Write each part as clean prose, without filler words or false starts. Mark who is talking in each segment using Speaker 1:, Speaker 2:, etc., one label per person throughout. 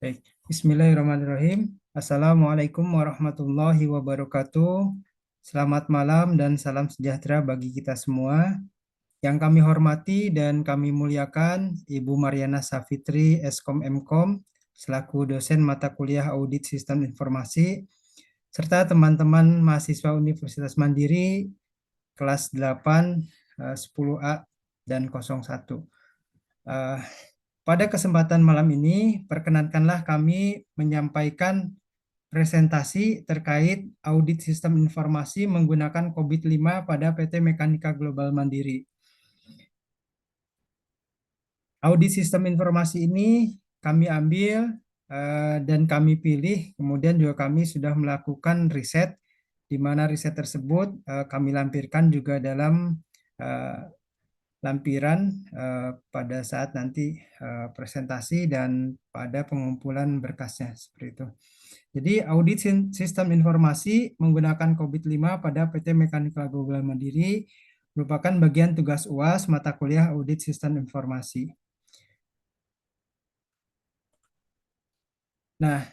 Speaker 1: Baik, Bismillahirrahmanirrahim. Assalamualaikum warahmatullahi wabarakatuh. Selamat malam dan salam sejahtera bagi kita semua. Yang kami hormati dan kami muliakan Ibu Mariana Safitri, Eskom Mkom, selaku dosen mata kuliah Audit Sistem Informasi, serta teman-teman mahasiswa Universitas Mandiri kelas 8, 10A, dan 01. Pada kesempatan malam ini, perkenankanlah kami menyampaikan presentasi terkait audit sistem informasi menggunakan COVID-5 pada PT Mekanika Global Mandiri. Audit sistem informasi ini kami ambil dan kami pilih, kemudian juga kami sudah melakukan riset, di mana riset tersebut kami lampirkan juga dalam lampiran pada saat nanti presentasi dan pada pengumpulan berkasnya seperti itu. Jadi audit sistem informasi menggunakan COVID-5 pada PT Mekanika Global Mandiri merupakan bagian tugas UAS mata kuliah audit sistem informasi. Nah,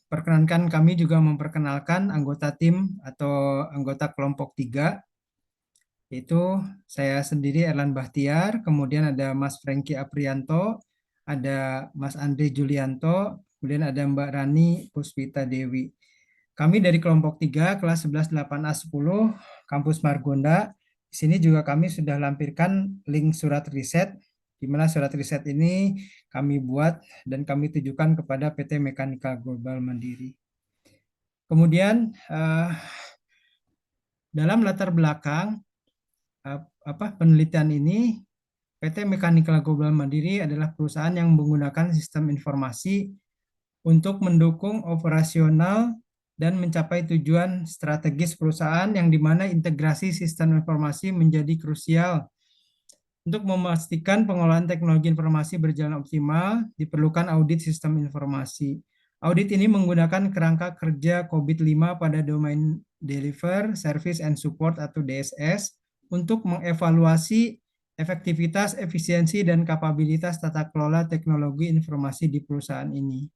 Speaker 1: perkenankan kami juga memperkenalkan anggota tim atau anggota kelompok 3, yaitu saya sendiri Erlan Bahtiar, kemudian ada Mas Franky Aprianto, ada Mas Andre Julianto, kemudian ada Mbak Rani Puspita Dewi. Kami dari kelompok 3, kelas 11 8A 10, kampus Margonda. Di sini juga kami sudah lampirkan link surat riset, di mana surat riset ini kami buat dan kami tujukan kepada PT Mekanika Global Mandiri. Kemudian dalam latar belakang penelitian ini, PT Mekanika Global Mandiri adalah perusahaan yang menggunakan sistem informasi untuk mendukung operasional dan mencapai tujuan strategis perusahaan yang dimana integrasi sistem informasi menjadi krusial. Untuk memastikan pengolahan teknologi informasi berjalan optimal, diperlukan audit sistem informasi. Audit ini menggunakan kerangka kerja COVID-5 pada domain Deliver, Service, and Support atau DSS untuk mengevaluasi efektivitas, efisiensi, dan kapabilitas tata kelola teknologi informasi di perusahaan ini.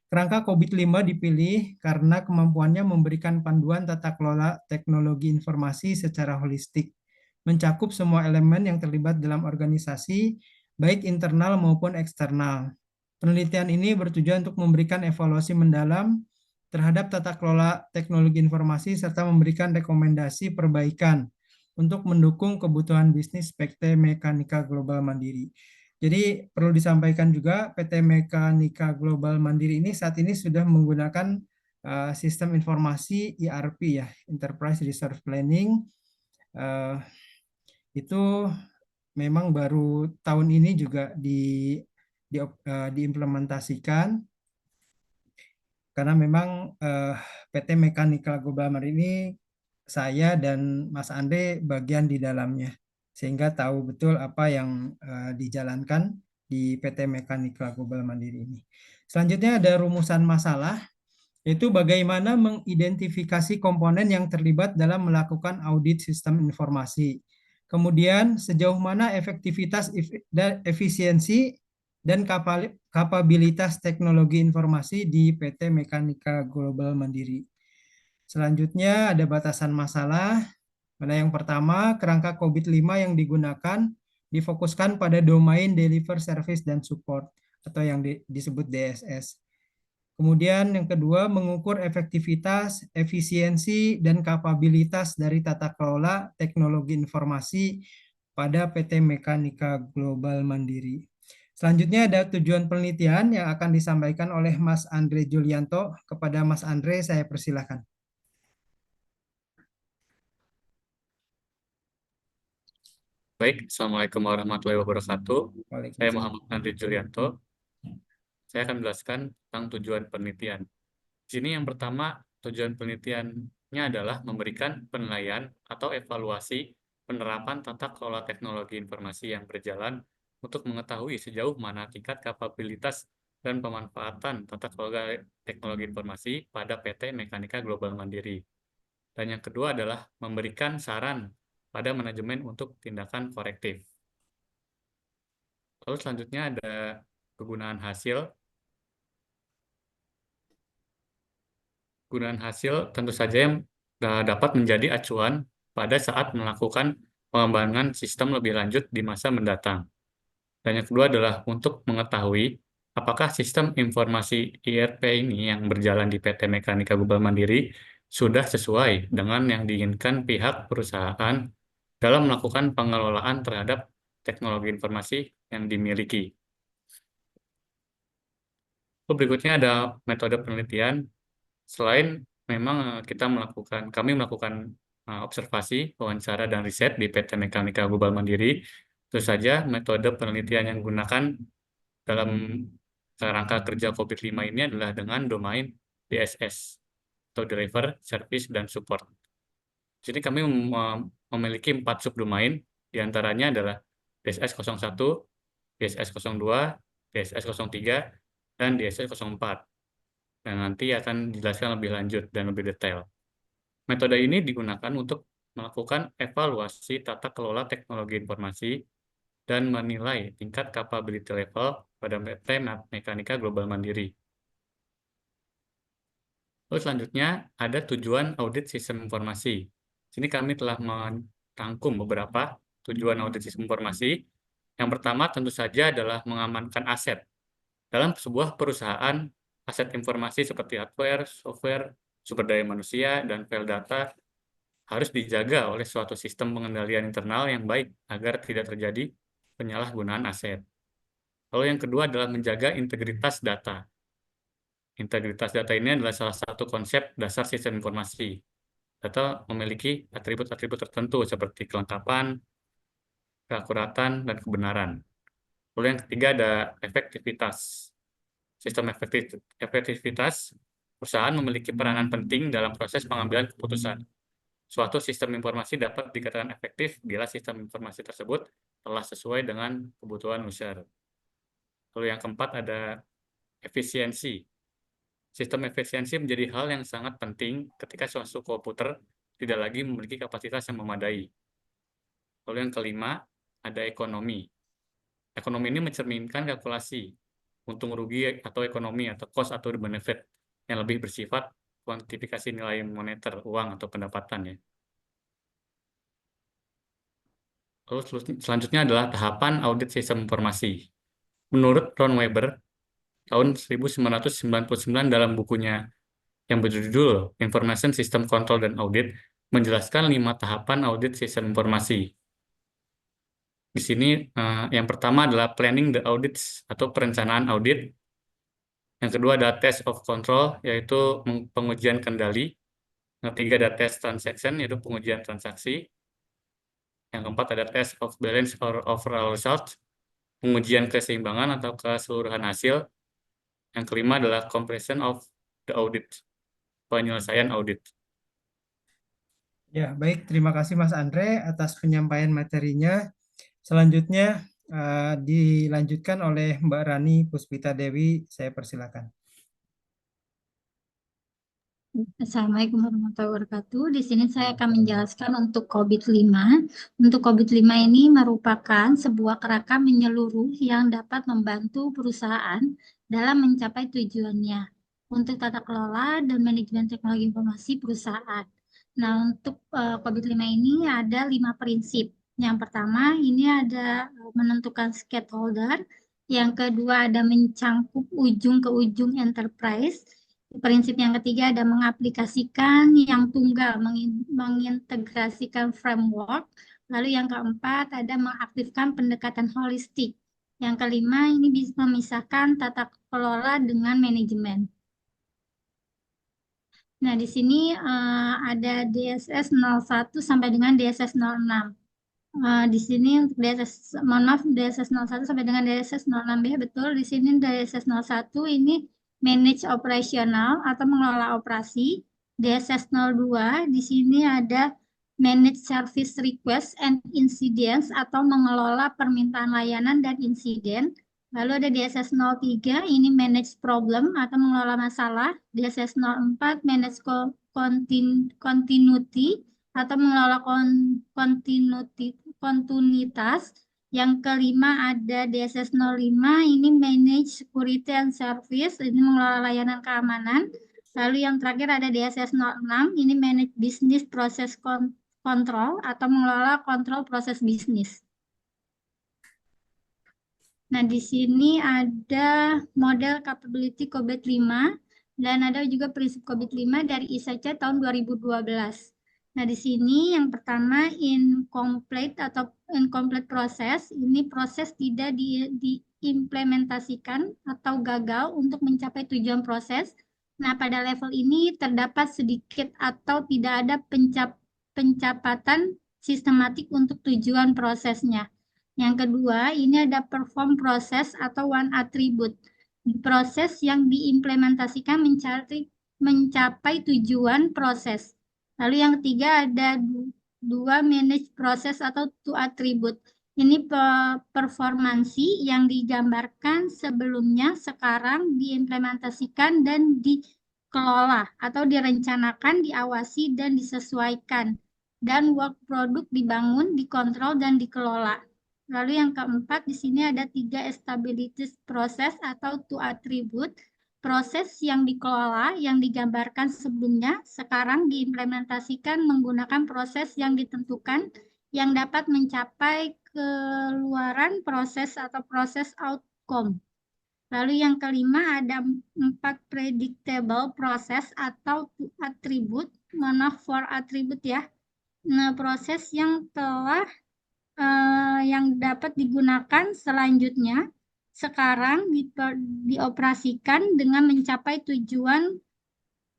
Speaker 1: Kerangka COVID-5 dipilih karena kemampuannya memberikan panduan tata kelola teknologi informasi secara holistik, mencakup semua elemen yang terlibat dalam organisasi, baik internal maupun eksternal. Penelitian ini bertujuan untuk memberikan evaluasi mendalam terhadap tata kelola teknologi informasi serta memberikan rekomendasi perbaikan untuk mendukung kebutuhan bisnis PT Mekanika Global Mandiri. Jadi perlu disampaikan juga PT Mekanika Global Mandiri ini saat ini sudah menggunakan sistem informasi ERP ya, Enterprise Resource Planning. Itu memang baru tahun ini juga diimplementasikan karena memang PT Mekanika Global Mandiri ini saya dan Mas Andre bagian di dalamnya, sehingga tahu betul apa yang dijalankan di PT Mekanika Global Mandiri ini. Selanjutnya ada rumusan masalah, yaitu bagaimana mengidentifikasi komponen yang terlibat dalam melakukan audit sistem informasi. Kemudian sejauh mana efektivitas dan efisiensi dan kapabilitas teknologi informasi di PT Mekanika Global Mandiri. Selanjutnya ada batasan masalah. Mana yang pertama, kerangka COVID-5 yang digunakan difokuskan pada domain deliver service dan support atau yang disebut DSS. Kemudian yang kedua, mengukur efektivitas, efisiensi, dan kapabilitas dari tata kelola teknologi informasi pada PT Mekanika Global Mandiri. Selanjutnya ada tujuan penelitian yang akan disampaikan oleh Mas Andre Julianto. Kepada Mas Andre, saya persilahkan.
Speaker 2: Baik, Assalamualaikum warahmatullahi wabarakatuh. Saya Muhammad Andri Julianto. Saya akan menjelaskan tentang tujuan penelitian. Di sini yang pertama, tujuan penelitiannya adalah memberikan penilaian atau evaluasi penerapan tata kelola teknologi informasi yang berjalan untuk mengetahui sejauh mana tingkat kapabilitas dan pemanfaatan tata kelola teknologi informasi pada PT Mekanika Global Mandiri. Dan yang kedua adalah memberikan saran pada manajemen untuk tindakan korektif. Lalu selanjutnya ada kegunaan hasil. Kegunaan hasil tentu saja yang dapat menjadi acuan pada saat melakukan pengembangan sistem lebih lanjut di masa mendatang. Dan yang kedua adalah untuk mengetahui apakah sistem informasi IRP ini yang berjalan di PT Mekanika Global Mandiri sudah sesuai dengan yang diinginkan pihak perusahaan dalam melakukan pengelolaan terhadap teknologi informasi yang dimiliki. Berikutnya ada metode penelitian. Selain memang kami melakukan observasi, wawancara, dan riset di PT Mekanika Global Mandiri, tentu saja metode penelitian yang digunakan dalam rangka kerja COVID-5 ini adalah dengan domain DSS, atau Deliver, Service, dan Support. Jadi kami memiliki 4 subdomain, diantaranya adalah DSS 01, DSS 02, DSS 03, dan DSS 04. Dan nanti akan dijelaskan lebih lanjut dan lebih detail. Metode ini digunakan untuk melakukan evaluasi tata kelola teknologi informasi dan menilai tingkat capability level pada PT Mekanika Global Mandiri. Lalu selanjutnya ada tujuan audit sistem informasi. Sini kami telah merangkum beberapa tujuan audit sistem informasi. Yang pertama tentu saja adalah mengamankan aset. Dalam sebuah perusahaan, aset informasi seperti hardware, software, sumber daya manusia, dan file data harus dijaga oleh suatu sistem pengendalian internal yang baik agar tidak terjadi penyalahgunaan aset. Lalu yang kedua adalah menjaga integritas data. Integritas data ini adalah salah satu konsep dasar sistem informasi. Data memiliki atribut-atribut tertentu seperti kelengkapan, keakuratan, dan kebenaran. Lalu yang ketiga ada efektivitas. Sistem efektivitas, perusahaan memiliki peranan penting dalam proses pengambilan keputusan. Suatu sistem informasi dapat dikatakan efektif bila sistem informasi tersebut telah sesuai dengan kebutuhan user. Lalu yang keempat ada efisiensi. Sistem efisiensi menjadi hal yang sangat penting ketika suatu komputer tidak lagi memiliki kapasitas yang memadai. Lalu yang kelima ada ekonomi. Ekonomi ini mencerminkan kalkulasi untung rugi atau ekonomi atau cost atau benefit yang lebih bersifat kuantifikasi nilai moneter, uang atau pendapatan ya. Lalu selanjutnya adalah tahapan audit sistem informasi. Menurut Ron Weber, tahun 1999 dalam bukunya yang berjudul Information System Control dan Audit, menjelaskan 5 tahapan audit sistem informasi. Di sini yang pertama adalah planning the audits atau perencanaan audit. Yang kedua ada test of control, yaitu pengujian kendali. Yang ketiga ada test transaction, yaitu pengujian transaksi. Yang keempat ada test of balance or overall result, pengujian keseimbangan atau keseluruhan hasil. Yang kelima adalah completion of the audit, penyelesaian audit.
Speaker 1: Ya, baik. Terima kasih Mas Andre atas penyampaian materinya. Selanjutnya dilanjutkan oleh Mbak Rani Puspita Dewi. Saya persilakan.
Speaker 3: Assalamualaikum warahmatullahi wabarakatuh. Di sini saya akan menjelaskan untuk COVID-5. Untuk COVID-5 ini merupakan sebuah kerangka menyeluruh yang dapat membantu perusahaan dalam mencapai tujuannya untuk tata kelola dan manajemen teknologi informasi perusahaan. Nah, untuk COVID-5 ini ada 5 prinsip. Yang pertama, ini ada menentukan stakeholder. Yang kedua, ada mencangkup ujung ke ujung enterprise. Prinsip yang ketiga ada mengaplikasikan yang tunggal, mengintegrasikan framework. Lalu yang keempat ada mengaktifkan pendekatan holistik. Yang kelima ini bisa memisahkan tata kelola dengan manajemen. Nah, di sini ada DSS 01 sampai dengan DSS 06. Di sini untuk DSS, mohon maaf, DSS 01 sampai dengan DSS 06B, betul. Di sini DSS 01 ini manage operasional atau mengelola operasi. DSS 02 di sini ada manage service request and incidents atau mengelola permintaan layanan dan insiden. Lalu ada DSS 03 ini manage problem atau mengelola masalah. DSS 04 manage continuity atau mengelola kontinuitas. Yang kelima ada DSS 05, ini Manage Security and Service, ini mengelola layanan keamanan. Lalu yang terakhir ada DSS 06, ini Manage Business Process Control atau mengelola kontrol proses bisnis. Nah, di sini ada model capability COBIT 5 dan ada juga prinsip COBIT 5 dari ISAC tahun 2012. Nah, di sini yang pertama incomplete atau incomplete proses, ini proses tidak diimplementasikan atau gagal untuk mencapai tujuan proses. Nah, pada level ini terdapat sedikit atau tidak ada pencapaian sistematik untuk tujuan prosesnya. Yang kedua, ini ada perform proses atau one attribute. Proses yang diimplementasikan mencapai tujuan proses. Lalu yang ketiga ada dua manage proses atau two attribute. Ini performansi yang digambarkan sebelumnya, sekarang diimplementasikan dan dikelola atau direncanakan, diawasi dan disesuaikan. Dan work product dibangun, dikontrol dan dikelola. Lalu yang keempat, di sini ada 3 stability proses atau two attribute. Proses yang dikelola, yang digambarkan sebelumnya, sekarang diimplementasikan menggunakan proses yang ditentukan, yang dapat mencapai keluaran proses atau proses outcome. Lalu yang kelima ada 4 predictable proses atau two attribute, for attribute ya. Nah, proses yang telah yang dapat digunakan selanjutnya sekarang dioperasikan dengan mencapai tujuan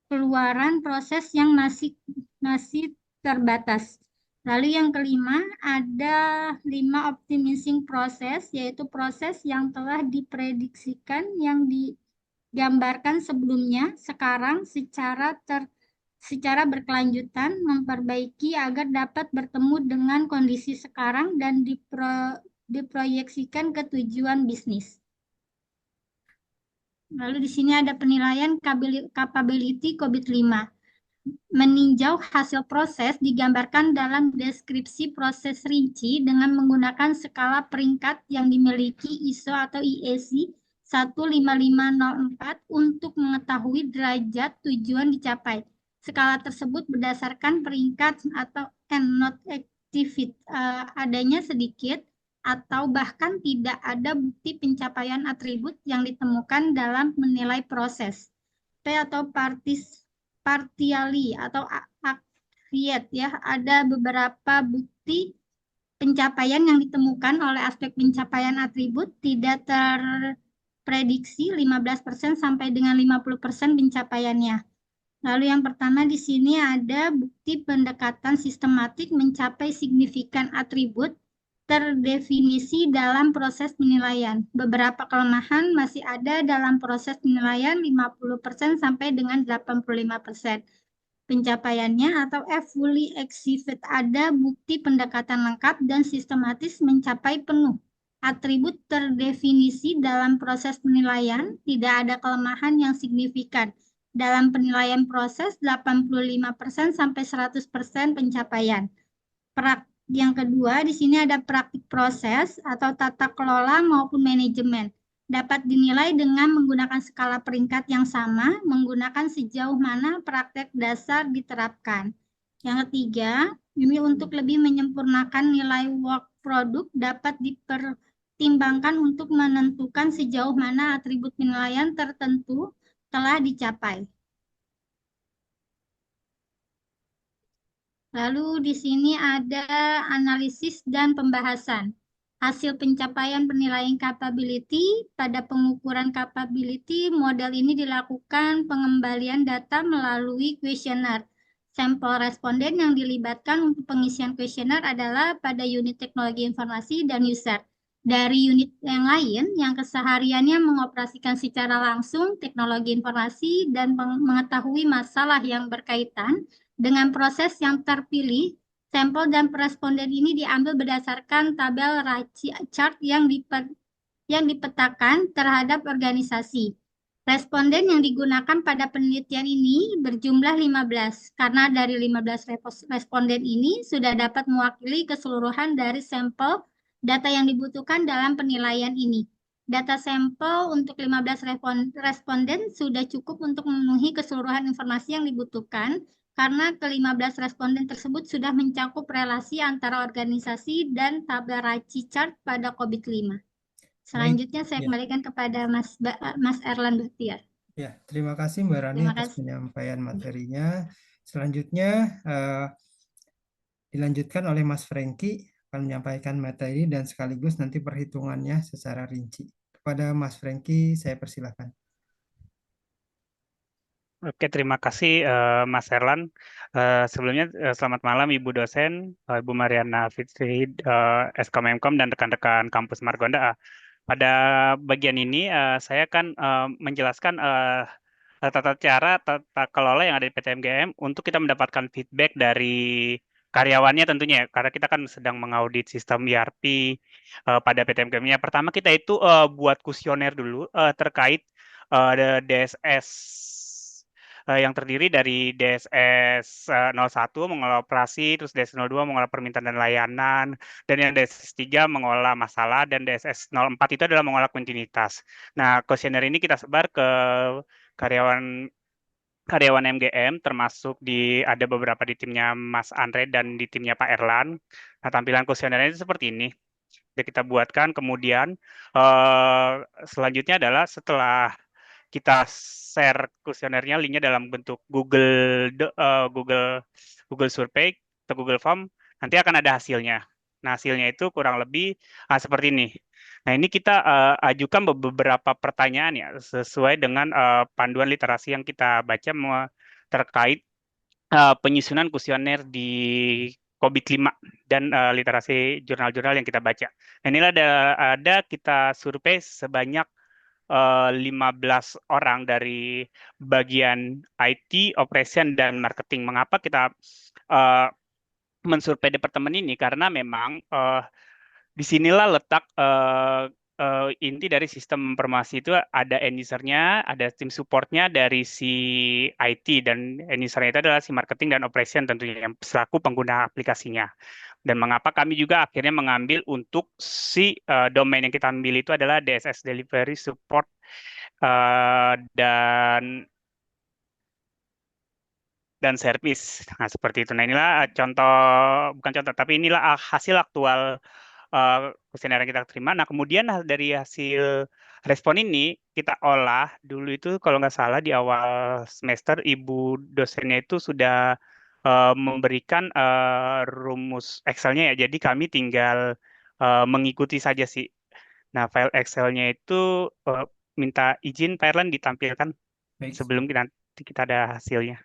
Speaker 3: keluaran proses yang masih terbatas. Lalu yang kelima ada 5 optimizing proses, yaitu proses yang telah diprediksikan yang digambarkan sebelumnya sekarang secara berkelanjutan memperbaiki agar dapat bertemu dengan kondisi sekarang dan diproyeksikan ke tujuan bisnis. Lalu di sini ada penilaian capability COBIT 5. Meninjau hasil proses digambarkan dalam deskripsi proses rinci dengan menggunakan skala peringkat yang dimiliki ISO atau IEC 15504 untuk mengetahui derajat tujuan dicapai. Skala tersebut berdasarkan peringkat atau not activity, adanya sedikit atau bahkan tidak ada bukti pencapaian atribut yang ditemukan dalam menilai proses. P atau partially atau accurate ya, ada beberapa bukti pencapaian yang ditemukan oleh aspek pencapaian atribut tidak terprediksi 15% sampai dengan 50% pencapaiannya. Lalu yang pertama di sini ada bukti pendekatan sistematik mencapai signifikan atribut terdefinisi dalam proses penilaian. Beberapa kelemahan masih ada dalam proses penilaian 50% sampai dengan 85%. Pencapaiannya atau fully achieved, ada bukti pendekatan lengkap dan sistematis mencapai penuh. Atribut terdefinisi dalam proses penilaian, tidak ada kelemahan yang signifikan. Dalam penilaian proses 85% sampai 100% pencapaian. Yang kedua, di sini ada praktik proses atau tata kelola maupun manajemen. Dapat dinilai dengan menggunakan skala peringkat yang sama, menggunakan sejauh mana praktek dasar diterapkan. Yang ketiga, ini untuk lebih menyempurnakan nilai work product dapat dipertimbangkan untuk menentukan sejauh mana atribut penilaian tertentu telah dicapai. Lalu di sini ada analisis dan pembahasan. Hasil pencapaian penilaian capability. Pada pengukuran capability, model ini dilakukan pengembalian data melalui kuesioner. Sampel responden yang dilibatkan untuk pengisian kuesioner adalah pada unit teknologi informasi dan user. Dari unit yang lain yang kesehariannya mengoperasikan secara langsung teknologi informasi dan mengetahui masalah yang berkaitan dengan proses yang terpilih, sampel dan responden ini diambil berdasarkan tabel chart yang dipetakan terhadap organisasi. Responden yang digunakan pada penelitian ini berjumlah 15, karena dari 15 responden ini sudah dapat mewakili keseluruhan dari sampel Data yang dibutuhkan dalam penilaian ini. Data sampel untuk 15 responden sudah cukup untuk memenuhi keseluruhan informasi yang dibutuhkan karena ke-15 responden tersebut sudah mencakup relasi antara organisasi dan tabel Raci chart pada COVID-5. Selanjutnya saya
Speaker 1: ya.
Speaker 3: kembalikan kepada Mas Erlan Bahtiar.
Speaker 1: Ya, terima kasih Mbak Rani
Speaker 3: Terima
Speaker 1: atas
Speaker 3: kasih.
Speaker 1: penyampaian materinya. Selanjutnya dilanjutkan oleh Mas Franky akan menyampaikan materi dan sekaligus nanti perhitungannya secara rinci. Kepada Mas Franky, saya persilakan.
Speaker 4: Oke, terima kasih Mas Erlan. Sebelumnya selamat malam Ibu dosen, Ibu Mariana Fitri, SKMMkom dan rekan-rekan kampus Margonda. Pada bagian ini saya akan menjelaskan tata cara tata kelola yang ada di PT MGM untuk kita mendapatkan feedback dari karyawannya tentunya, karena kita kan sedang mengaudit sistem ERP pada PT MGM. Yang pertama kita itu buat kuesioner dulu terkait DSS yang terdiri dari DSS 01 mengelola operasi, terus DSS 02 mengelola permintaan dan layanan, dan yang DSS 3 mengelola masalah, dan DSS 04 itu adalah mengelola kontinuitas. Nah, kuesioner ini kita sebar ke karyawan MGM, termasuk ada beberapa di timnya Mas Andre dan di timnya Pak Erlan. Nah, tampilan kuesionernya itu seperti ini. Jadi kita buatkan, kemudian selanjutnya adalah setelah kita share kuesionernya, linknya dalam bentuk Google Survey atau Google Form, nanti akan ada hasilnya. Nah, hasilnya itu kurang lebih seperti ini. Nah, ini kita ajukan beberapa pertanyaan ya, sesuai dengan panduan literasi yang kita baca terkait penyusunan kuesioner di COVID-5 dan literasi jurnal-jurnal yang kita baca. Nah, inilah ada kita survei sebanyak 15 orang dari bagian IT, operation, dan marketing. Mengapa kita mensurvei departemen ini? Karena memang disinilah letak inti dari sistem informasi itu, ada end user-nya, ada tim support-nya dari si IT, dan end user-nya itu adalah si marketing dan operation tentunya yang selaku pengguna aplikasinya. Dan mengapa kami juga akhirnya mengambil untuk si domain yang kita ambil itu adalah DSS Delivery Support dan service. Nah, seperti itu. Nah, inilah contoh, bukan contoh, tapi inilah hasil aktual kuesioner yang kita terima. Nah, kemudian dari hasil respon ini kita olah dulu itu, kalau nggak salah di awal semester Ibu dosennya itu sudah memberikan rumus Excel-nya ya. Jadi kami tinggal mengikuti saja sih. Nah, file Excel-nya itu minta izin Pak Erlan ditampilkan
Speaker 1: Baik.
Speaker 4: sebelum kita ada hasilnya.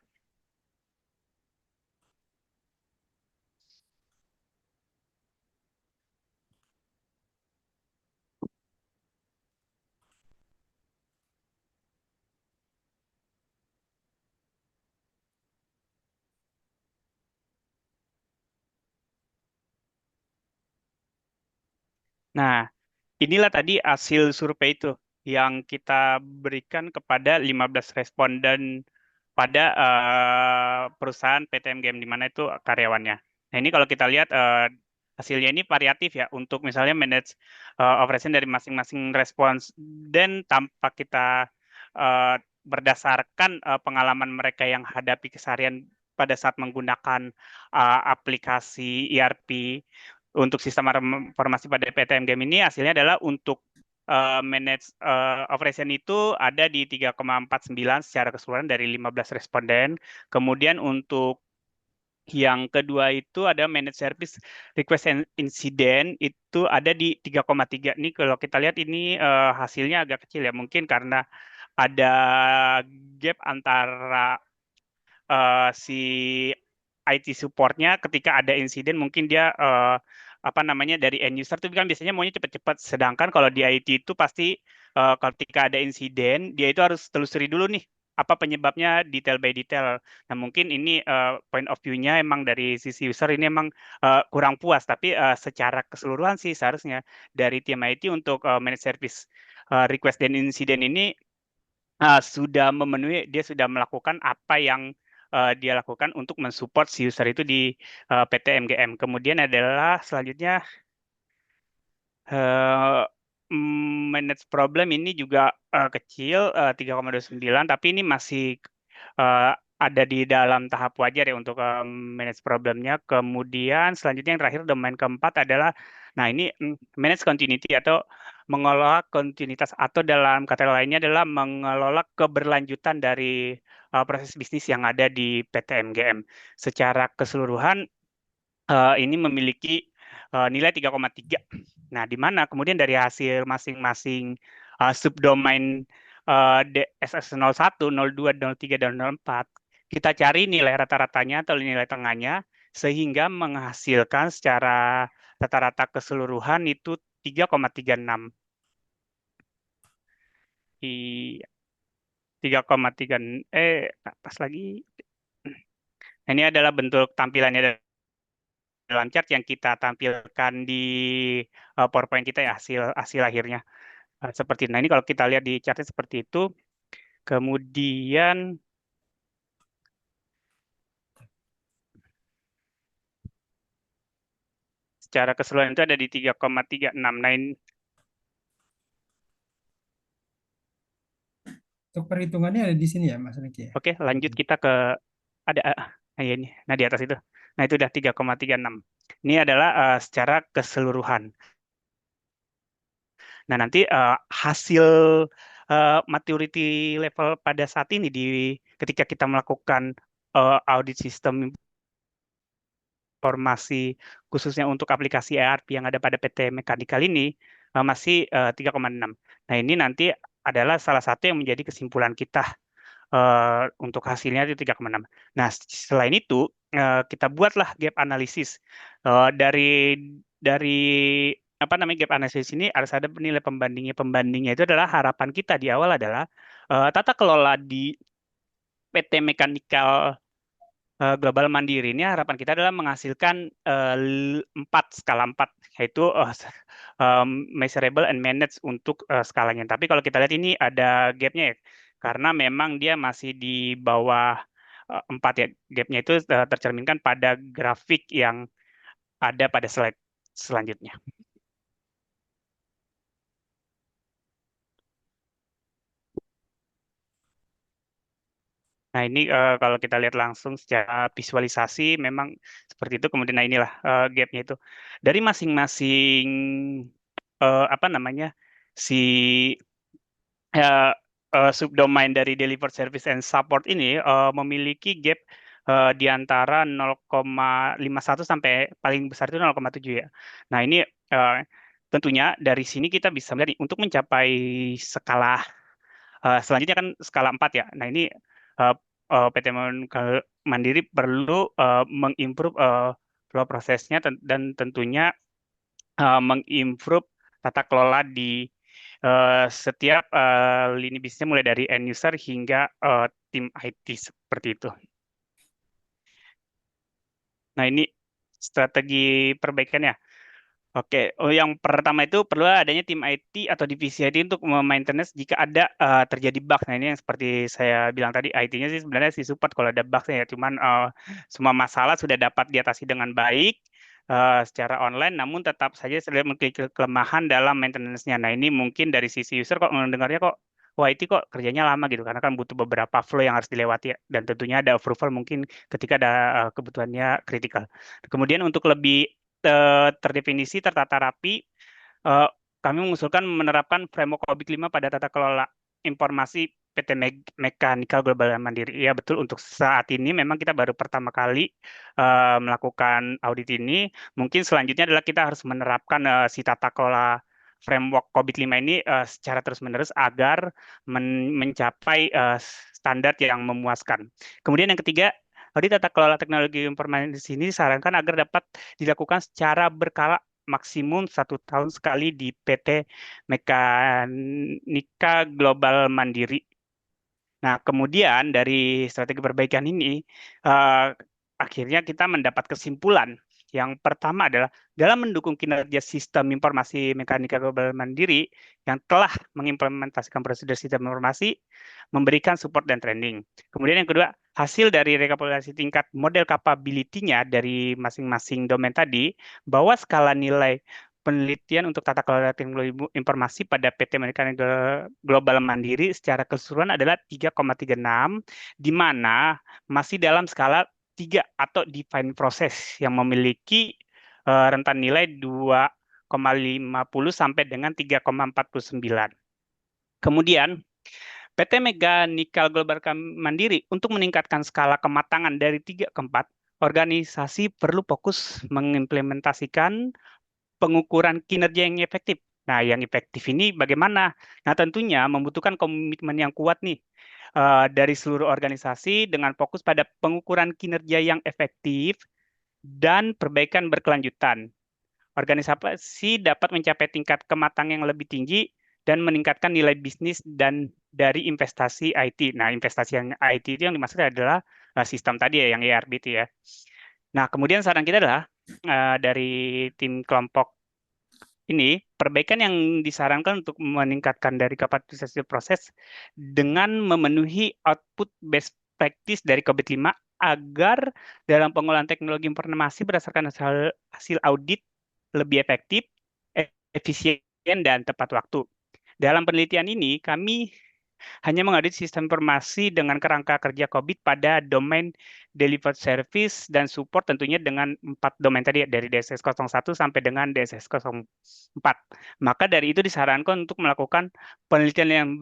Speaker 4: Nah, inilah tadi hasil survei itu yang kita berikan kepada 15 responden pada perusahaan PT MGM, di mana itu karyawannya. Nah, ini kalau kita lihat hasilnya ini variatif ya, untuk misalnya manage operation dari masing-masing respons, dan tanpa kita berdasarkan pengalaman mereka yang hadapi keseharian pada saat menggunakan aplikasi ERP untuk sistem informasi pada PT MGM ini, hasilnya adalah untuk manage operation itu ada di 3,49 secara keseluruhan dari 15 responden. Kemudian untuk yang kedua itu ada manage service request and incident itu ada di 3,3. Ini kalau kita lihat ini hasilnya agak kecil ya, mungkin karena ada gap antara si IT support-nya ketika ada insiden, mungkin dia dari end user itu kan biasanya maunya cepat-cepat, sedangkan kalau di IT itu pasti ketika ada insiden dia itu harus telusuri dulu nih apa penyebabnya detail by detail. Nah, mungkin ini point of view-nya emang dari sisi user ini emang kurang puas, tapi secara keseluruhan sih seharusnya dari tim IT untuk manage service request dan insiden ini sudah memenuhi, dia sudah melakukan apa yang dia lakukan untuk mensupport si user itu di PT MGM. Kemudian adalah selanjutnya eh, manage problem ini juga kecil 3,29, tapi ini masih ada di dalam tahap wajar ya untuk manage problemnya. Kemudian selanjutnya yang terakhir domain keempat adalah, nah ini manage continuity atau mengelola kontinuitas, atau dalam kata lainnya adalah mengelola keberlanjutan dari proses bisnis yang ada di PT MGM. Secara keseluruhan ini memiliki nilai 3,3. Nah, di mana kemudian dari hasil masing-masing subdomain SS01, 02, 03, dan 04, kita cari nilai rata-ratanya atau nilai tengahnya, sehingga menghasilkan secara rata-rata keseluruhan itu 3,36. 3,3, pas lagi. Ini adalah bentuk tampilannya dalam chart yang kita tampilkan di PowerPoint kita ya, hasil akhirnya seperti nah ini kalau kita lihat di chartnya seperti itu. Kemudian secara keseluruhan itu ada di 3,36. Nah,
Speaker 1: Untuk perhitungannya ada di sini ya, Mas Riki ya?
Speaker 4: Oke, lanjut kita ke ada ya ini. Nah, di atas itu. Nah, itu udah 3,36. Ini adalah secara keseluruhan. Nah, nanti hasil maturity level pada saat ini ketika kita melakukan audit sistem informasi khususnya untuk aplikasi ERP yang ada pada PT Mechanical ini masih 3,6. Nah, ini nanti adalah salah satu yang menjadi kesimpulan kita untuk hasilnya itu 3,6. Nah, selain itu kita buatlah gap analysis. Dari apa namanya gap analysis ini harus ada nilai pembandingnya. Pembandingnya itu adalah harapan kita di awal adalah tata kelola di PT Mechanical Global Mandiri ini harapan kita adalah menghasilkan 4 skala 4, yaitu measurable and managed untuk skalanya. Tapi kalau kita lihat ini ada gapnya ya, karena memang dia masih di bawah 4 ya. Gapnya itu tercerminkan pada grafik yang ada pada slide selanjutnya. Nah, ini kalau kita lihat langsung secara visualisasi memang seperti itu. Kemudian nah inilah gapnya itu. Dari masing-masing apa namanya si subdomain dari deliver service and support ini memiliki gap di antara 0,51 sampai paling besar itu 0,7 ya. Nah, ini tentunya dari sini kita bisa melihat untuk mencapai skala selanjutnya kan skala 4 ya. Nah, ini PT Mandiri perlu mengimprove flow prosesnya dan tentunya mengimprove tata kelola di setiap lini bisnisnya mulai dari end user hingga tim IT seperti itu. Nah, ini strategi perbaikannya. Oke, yang pertama itu perlu adanya tim IT atau divisi IT untuk maintenance jika ada terjadi bug. Nah, ini yang seperti saya bilang tadi, IT-nya sih sebenarnya si support kalau ada bug ya, cuman semua masalah sudah dapat diatasi dengan baik secara online, namun tetap saja terlihat memiliki kelemahan dalam maintenance-nya. Nah, ini mungkin dari sisi user kok mendengarnya kok, wah IT kok kerjanya lama gitu, karena kan butuh beberapa flow yang harus dilewati ya, dan tentunya ada approval mungkin ketika ada kebutuhannya kritikal. Kemudian untuk lebih terdefinisi, tertata rapi, kami mengusulkan menerapkan framework OBIT 5 pada tata kelola informasi PT Mechanical Global Mandiri. Ya, betul, untuk saat ini memang kita baru pertama kali melakukan audit ini. Mungkin selanjutnya adalah kita harus menerapkan si tata kelola framework OBIT 5 ini secara terus-menerus agar mencapai standar yang memuaskan. Kemudian yang ketiga, audit tata kelola teknologi informasi ini disarankan agar dapat dilakukan secara berkala maksimum 1 tahun sekali di PT Mekanika Global Mandiri. Nah, kemudian dari strategi perbaikan ini, akhirnya kita mendapat kesimpulan. Yang pertama adalah dalam mendukung kinerja sistem informasi Mekanika Global Mandiri yang telah mengimplementasikan prosedur sistem informasi, memberikan support dan training. Kemudian yang kedua, hasil dari rekapitulasi tingkat model capability-nya dari masing-masing domain tadi, bahwa skala nilai penelitian untuk tata kelola teknologi informasi pada PT Mekanik Global Mandiri secara keseluruhan adalah 3,36, di mana masih dalam skala 3 atau defined process yang memiliki rentan nilai 2,50 sampai dengan 3,49. Kemudian, PT Mega Nikel Global Mandiri untuk meningkatkan skala kematangan dari 3 ke 4, organisasi perlu fokus mengimplementasikan pengukuran kinerja yang efektif. Nah, yang efektif ini bagaimana? Nah, tentunya membutuhkan komitmen yang kuat nih dari seluruh organisasi dengan fokus pada pengukuran kinerja yang efektif dan perbaikan berkelanjutan. Organisasi dapat mencapai tingkat kematangan yang lebih tinggi dan meningkatkan nilai bisnis dan dari investasi IT. Nah, investasi yang IT itu yang dimaksud adalah sistem tadi ya, yang ERP itu ya. Nah, kemudian saran kita adalah dari tim kelompok ini, perbaikan yang disarankan untuk meningkatkan dari kapasitas proses dengan memenuhi output best practice dari COVID-5 agar dalam pengolahan teknologi informasi berdasarkan hasil audit lebih efektif, efisien, dan tepat waktu. Dalam penelitian ini, kami hanya mengaudit sistem informasi dengan kerangka kerja COVID pada domain delivered service dan support tentunya dengan 4 domain tadi dari DSS 01 sampai dengan DSS 04. Maka dari itu disarankan untuk melakukan penelitian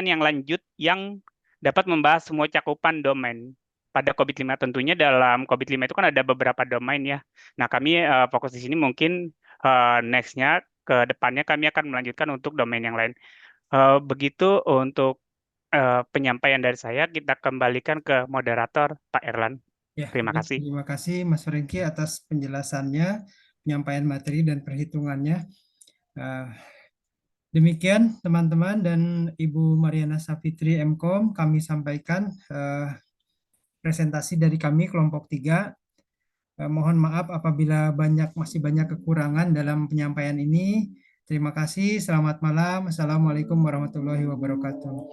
Speaker 4: yang lanjut yang dapat membahas semua cakupan domain. Pada COVID-5 tentunya dalam COVID-5 itu kan ada beberapa domain ya. Nah, kami fokus di sini mungkin next-nya ke depannya kami akan melanjutkan untuk domain yang lain. Begitu untuk penyampaian dari saya, kita kembalikan ke moderator Pak Erlan.
Speaker 1: Ya,
Speaker 4: Terima
Speaker 1: baik.
Speaker 4: kasih.
Speaker 1: Terima kasih Mas Franky atas penjelasannya, penyampaian materi dan perhitungannya. Demikian teman-teman dan Ibu Mariana Safitri MKOM, kami sampaikan presentasi dari kami kelompok 3. Mohon maaf apabila masih banyak kekurangan dalam penyampaian ini. Terima kasih, selamat malam. Assalamualaikum warahmatullahi wabarakatuh.